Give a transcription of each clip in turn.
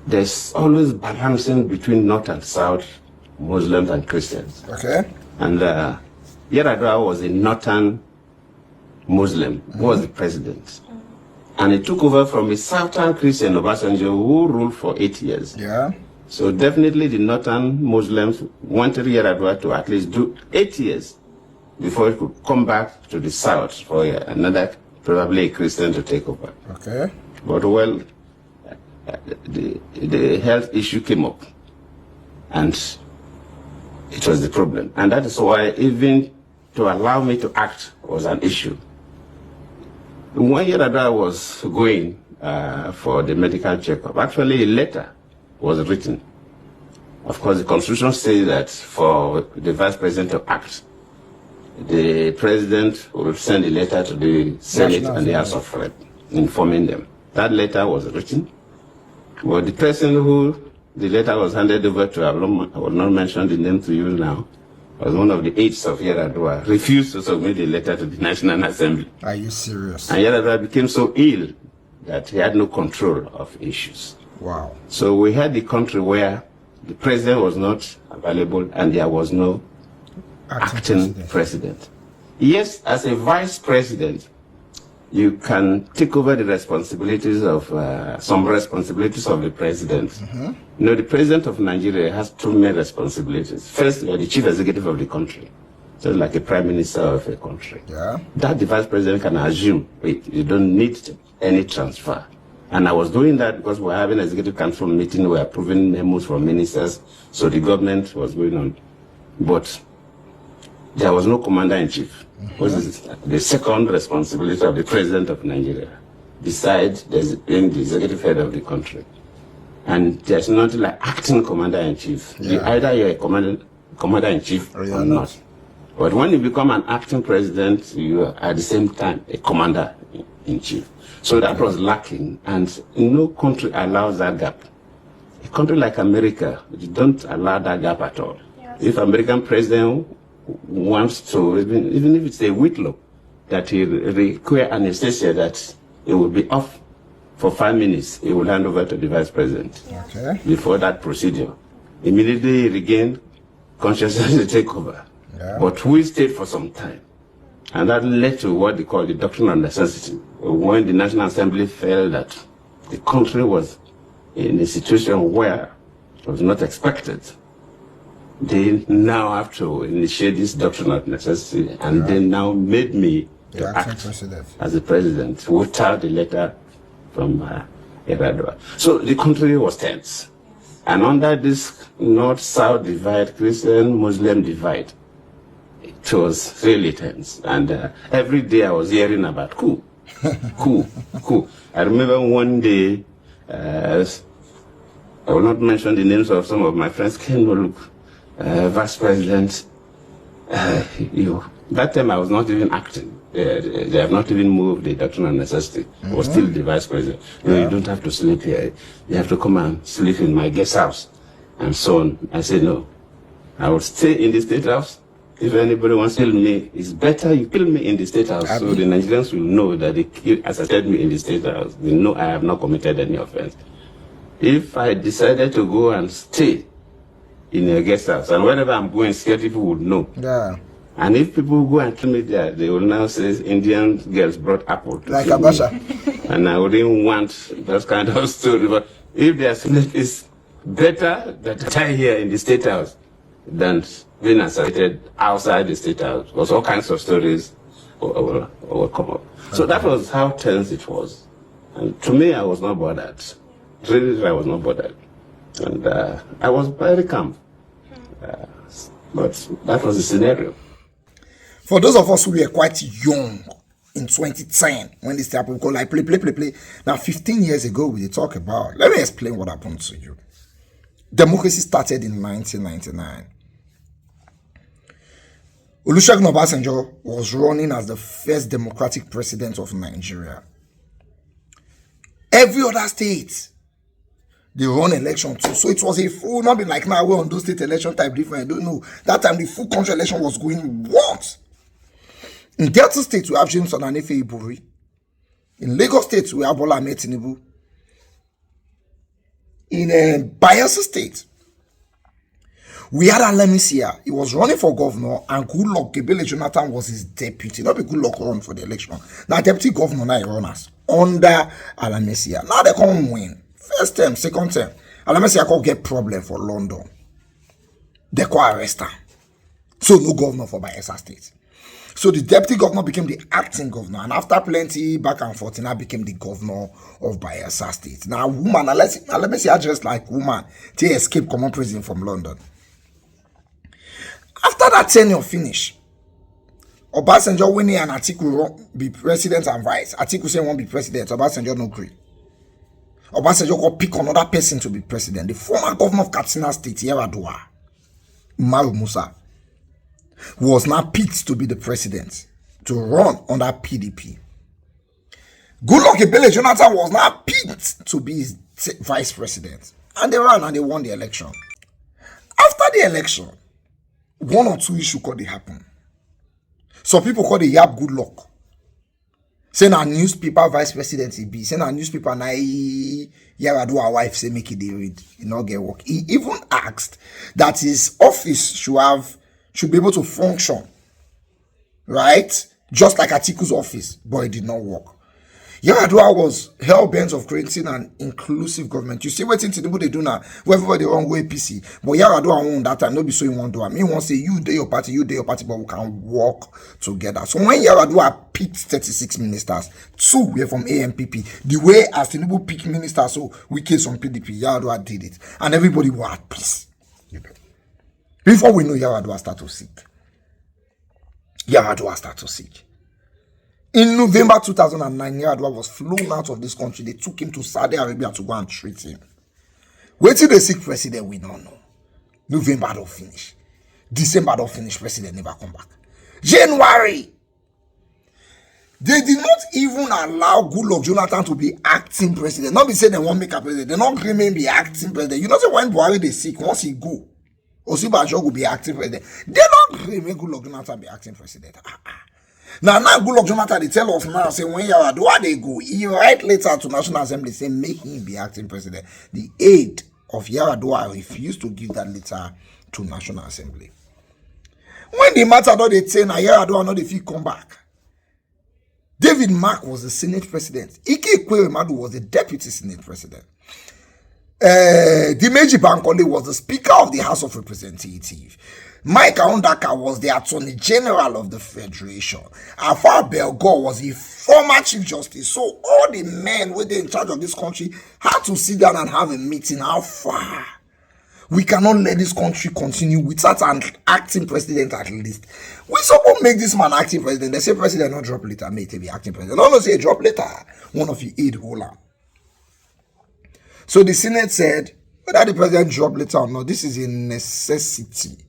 there's always balancing between North and South, Muslims and Christians. Okay. And Yaradua was a Northern Muslim who was the president. And he took over from a Southern Christian, Obasanjo, who ruled for 8 years. Yeah. So definitely the Northern Muslims wanted Yaradua to at least do 8 years before he could come back to the South for another, probably a Christian, to take over. Okay. But well, the health issue came up. And it was the problem. And that is why even to allow me to act was an issue. When Yar'Adua was going for the medical checkup, actually a letter was written. Of course, the Constitution says that for the Vice President to act, the President will send a letter to the Senate and the House of Reps, informing them. That letter was written. But the person who the letter was handed over to, I will not mention the name to you now, was one of the aides of Yaradua, refused to submit the letter to the National Assembly. Are you serious? And Yaradua became so ill that he had no control of issues. Wow. So we had the country where the president was not available and there was no acting president. Yes, as a vice president, you can take over the responsibilities of some responsibilities of the president. You know, the president of Nigeria has two main responsibilities. First, you're the chief executive of the country, so like a prime minister of a country. Yeah. That the vice president can assume you don't need any transfer. And I was doing that because we're having an executive council meeting, we're approving memos from ministers, so the government was going on. But there was no commander-in-chief. Which is the second responsibility of the president of Nigeria, besides being the executive head of the country. And there's nothing like acting commander-in-chief. Yeah. Either you're a commander-in-chief or not. But when you become an acting president, you are at the same time a commander-in-chief. So that was lacking, and no country allows that gap. A country like America, you don't allow that gap at all. Yes. If American president wants to, even if it's a Whitlow, that he require anesthesia, that it will be off for 5 minutes, he will hand over to the vice president. Okay. Before that procedure. Immediately he regained consciousness to take over. Yeah. But we stayed for some time. And that led to what they call the Doctrine of Necessity. When the National Assembly felt that the country was in a situation where it was not expected, they now have to initiate this Doctrine of Necessity, and they now made me to act as the president without the letter from Yaradua. So the country was tense. And under this North-South divide, Christian-Muslim divide, it was really tense. And every day I was hearing about coup. I remember one day, I will not mention the names of some of my friends, came to look, Vice President, that time I was not even acting. They have not even moved the Doctrine of Necessity. I was still the Vice President. You don't have to sleep here. You have to come and sleep in my guest house. And so on. I said, no, I will stay in the State House. If anybody wants to kill me, it's better you kill me in the State House, so the Nigerians will know that they assassinated me in the State House. They know I have not committed any offense. If I decided to go and stay in a guest house, and wherever I'm going, scared people would know. Yeah. And if people go and kill me there, they will now say Indian girls brought apple to like Abasha. And I wouldn't want that kind of story. But if they are saying it's better that I die here in the State House than being assassinated outside the State House, because all kinds of stories will come up. So that was how tense it was. And to me, I was not bothered. Really, I was not bothered. And I was very calm. But that was the scenario. For those of us who were quite young in 2010, when this happened, because like play. Now, 15 years ago, we talk about, let me explain what happened to you. Democracy started in 1999. Olusegun Obasanjo was running as the first democratic president of Nigeria. Every other state, they run election too. So it was a full, not be like now we're on those state election type different. I don't know. That time the full country election was going what? In Delta State, we have James Onanefe Iburi. In Lagos State, we have Bola Ahmed Tinubu. in Bayelsa State. We had Alemisia. He was running for governor, and Goodluck Jonathan was his deputy. Not be Goodluck run for the election. Now, deputy governor now he runners under Alemisia. Now they come win. First term, second term. Alemisia can get problem for London. They can arrest her. So no governor for Bayelsa State. So the deputy governor became the acting governor, and after plenty back and forth, he now became the governor of Bayelsa State. Now, woman, let me say, just like woman, they escape common prison from London. After that tenure finish, Obasanjo winning and Atiku be president and vice. Atiku say won't be president. Obasanjo no agree. Obasanjo go pick another person to be president. The former governor of Katsina State, Yaradua, Umaru Musa, was now picked to be the president to run under PDP. Goodluck Jonathan was now picked to be his vice president, and they ran and they won the election. After the election, one or two issues could happen. Some people call the Yap Goodluck. Saying our newspaper vice president he be. Saying our newspaper na Yaradua wife say make it they read. He not get work. He even asked that his office should be able to function. Right? Just like Atiku's office. But it did not work. Yaradua was hell-bent of creating an inclusive government. You see what Tinubu they do now, where everybody wrong way PC. But Yaradua won that time, not be so you want to do it. Me want to say you do your party, but we can work together. So when Yaradua picked 36 ministers, 2 were from AMPP. The way as Tinubu picked ministers, so we came from PDP, Yaradua did it. And everybody was at peace. Before we know Yaradua start to seek. In November 2009, Yaradua was flown out of this country. They took him to Saudi Arabia to go and treat him. Wait till they seek president, we don't know. November don't finish. December don't finish, president never come back. January, they did not even allow Goodluck Jonathan to be acting president. Not be saying they won't make a president. They not remain be acting president. You know say when Buhari they sick, once he go, Osibajo will be acting president. They not remain Goodluck Jonathan be acting president. Now Goodluck Jonathan they tell us now say when Yaradua they go, he write letter to National Assembly saying make him be acting president. The aide of Yaradua refused to give that letter to National Assembly. When the matter don't they say now Yaradua not if he come back. David Mark was the Senate president. Ike Ekweremadu was the deputy Senate president. Dimeji Bankole was the Speaker of the House of Representatives. Mike Aondaka was the Attorney General of the Federation. Afar Belgo was the former Chief Justice. So all the men who were in charge of this country had to sit down and have a meeting. How far? We cannot let this country continue without an acting president at least. We suppose make this man acting president. They say president not drop later, may be acting president. No, say drop later. One of you aide holder. So the Senate said, whether the president drop later or not, this is a necessity.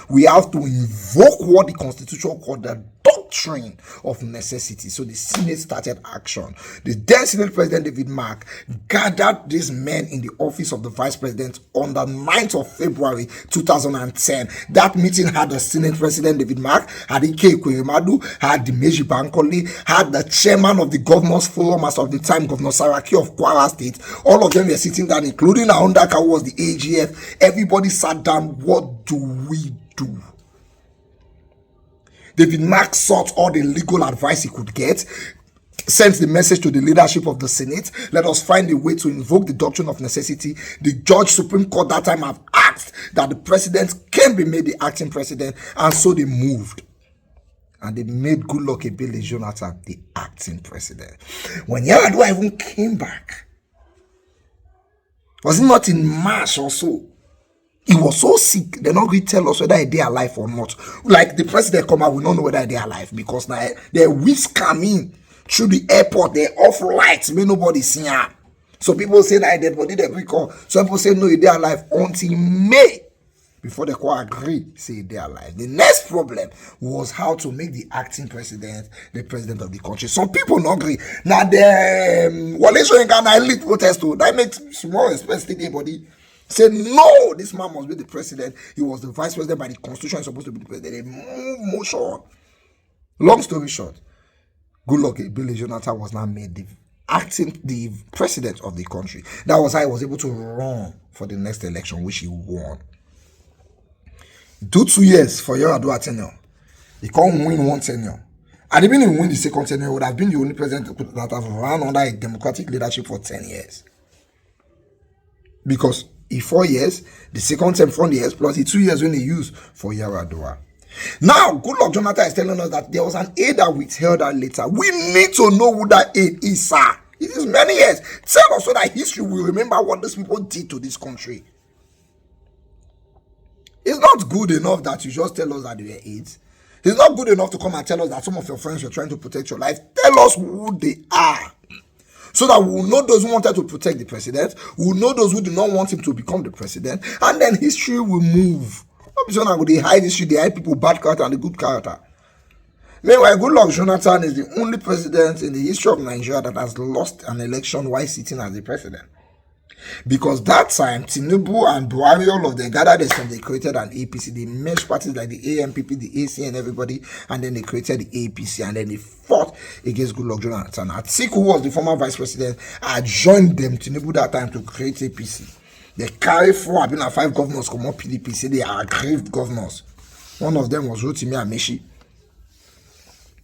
We have to invoke what the Constitution called the Doctrine of Necessity. So the Senate started action. The then Senate President David Mark gathered these men in the office of the Vice President on the 9th of February 2010. That meeting had the Senate President David Mark, had Ike Ekweremadu, had Dimeji Bankole, had the chairman of the Governors Forum as of the time, Governor Saraki of Kwara State. All of them were sitting down, including Aondaka, who was the AGF. Everybody sat down. What do we do? David Mark sought all the legal advice he could get, sent the message to the leadership of the Senate. Let us find a way to invoke the doctrine of necessity. The Judge Supreme Court that time have asked that the president can be made the acting president, and so they moved. And they made Goodluck Jonathan the acting president. When Yaradua even came back, was it not in March or so? He was so sick, they're not going to tell us whether they are alive or not. Like the president come out, we don't know whether they are alive because now they're whisk coming through the airport, they're off lights, may nobody see her. So people say that dead body they recall. Some people say no, they're alive until May before they could agree, say they're alive. The next problem was how to make the acting president the president of the country. Some people not agree. Now the Wale in Ghana elite protest too. That makes small especially body. Said no, this man must be the president. He was the vice president by the constitution. He's supposed to be the president. They move motion. Long story short, Goodluck Jonathan was now made the acting the president of the country. That was how he was able to run for the next election, which he won. Do 2 years for Yaradua tenure. He can't win one tenure. And even if he win the second tenure, he would have been the only president that have run under a democratic leadership for 10 years. Because in 4 years, the second term 4 years, plus the 2 years when they used for Yaradua. Now, Goodluck Jonathan is telling us that there was an aide that withheld that letter. We need to know who that aide is, sir. It is many years. Tell us so that history will remember what these people did to this country. It's not good enough that you just tell us that they were aides. It's not good enough to come and tell us that some of your friends were trying to protect your life. Tell us who they are. So that we will know those who wanted to protect the president. We will know those who do not want him to become the president. And then history will move. They hide history, they hide people bad character and the good character. Meanwhile, Goodluck Jonathan is the only president in the history of Nigeria that has lost an election while sitting as the president. Because that time, Tinubu and Buhari, all of them gathered and they created an APC. They merged parties like the AMPP, the AC, and everybody, and then they created the APC, and then they fought against Goodluck Jonathan. Atiku, who was the former vice president, had joined them, Tinubu, that time to create APC. They carry 4, I 5 governors come up PDP, say they are aggrieved governors. One of them was Rotimi Amechi.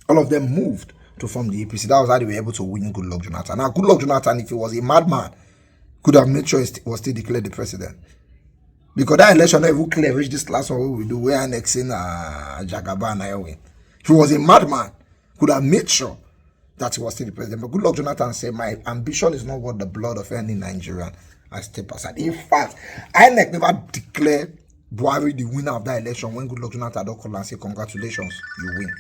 All of them moved to form the APC. That was how they were able to win Goodluck Jonathan. Now, Goodluck Jonathan, if he was a madman, could have made sure he was still declared the president. Because that election never clear reached this last one we do, we're annexing Jagaba and Iowa. If he was a madman, could have made sure that he was still the president. But Goodluck Jonathan said, my ambition is not worth the blood of any Nigerian. I step aside. In fact, INEC never declared Buhari the winner of that election when Goodluck Jonathan don't call and say, congratulations, you win.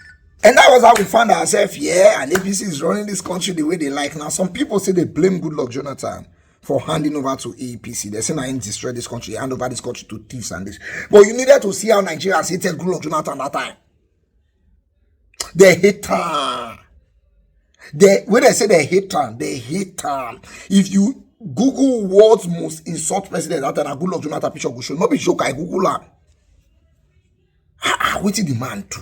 And that was how we found ourselves, and APC is running this country the way they like. Now, some people say they blame Goodluck Jonathan for handing over to APC. They say, I ain't destroy this country, hand over this country to thieves and this. But you needed to see how Nigerians hated Goodluck Jonathan that time. They hate him. When they say they hate him, they hate him. If you Google world's most insult president that time, Goodluck Jonathan picture go show. Not be joke, I Google am. What did the man do?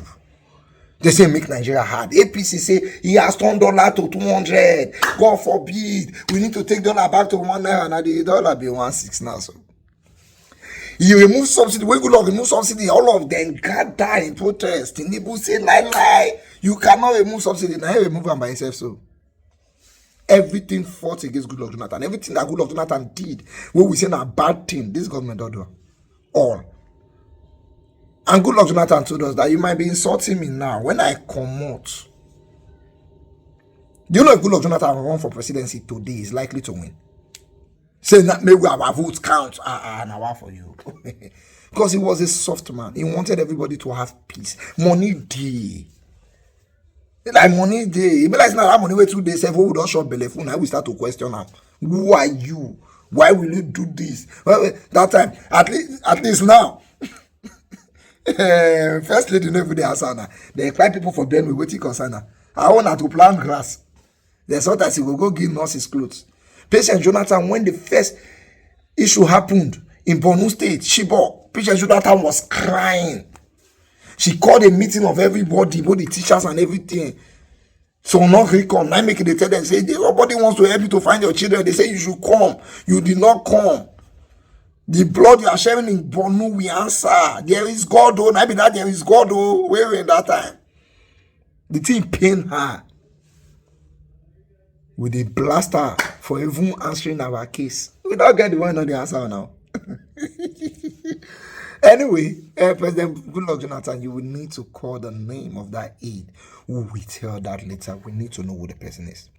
They say make Nigeria hard. APC say he has turned dollar to 200. God forbid. We need to take dollar back to 1 naira. Now the dollar be 1.6 now. So he remove subsidy. When Goodluck remove subsidy, all of them gather in protest. Tinubu say lie. You cannot remove subsidy. Now he remove them by himself. So everything fought against Goodluck Jonathan. Everything that Goodluck Jonathan did, what we say a bad thing, this government don't do. All. And Goodluck Jonathan told us that you might be insulting me now. When I come out, do you know if Goodluck Jonathan run for presidency today is likely to win? Say that maybe our votes count. Now for you. Because he was a soft man. He wanted everybody to have peace. Money day. Like money day. He be like now that money wait 2 days. Everyone don't short belly phone. Now we start to question him. Who are you? Why will you do this? Well, that time, at least now. First lady never dey answer now. They cry people for them with waiting concern now. I want her to plant grass. They thought that he will go give nurses clothes. Patient Jonathan, when the first issue happened in Borno State, Chibok, Patient Jonathan was crying. She called a meeting of everybody, both the teachers and everything. So not recon. I make it tell them, say nobody wants to help you to find your children. They say you should come. You did not come. The blood you are sharing in Borno, we answer. There is God, oh. Maybe that there is God, oh. Where were in that time? The thing pain her. With a blaster for even answering our case. We don't get the one on the answer now. Anyway, President Goodluck Jonathan, you will need to call the name of that aide who withheld that letter. We need to know who the person is.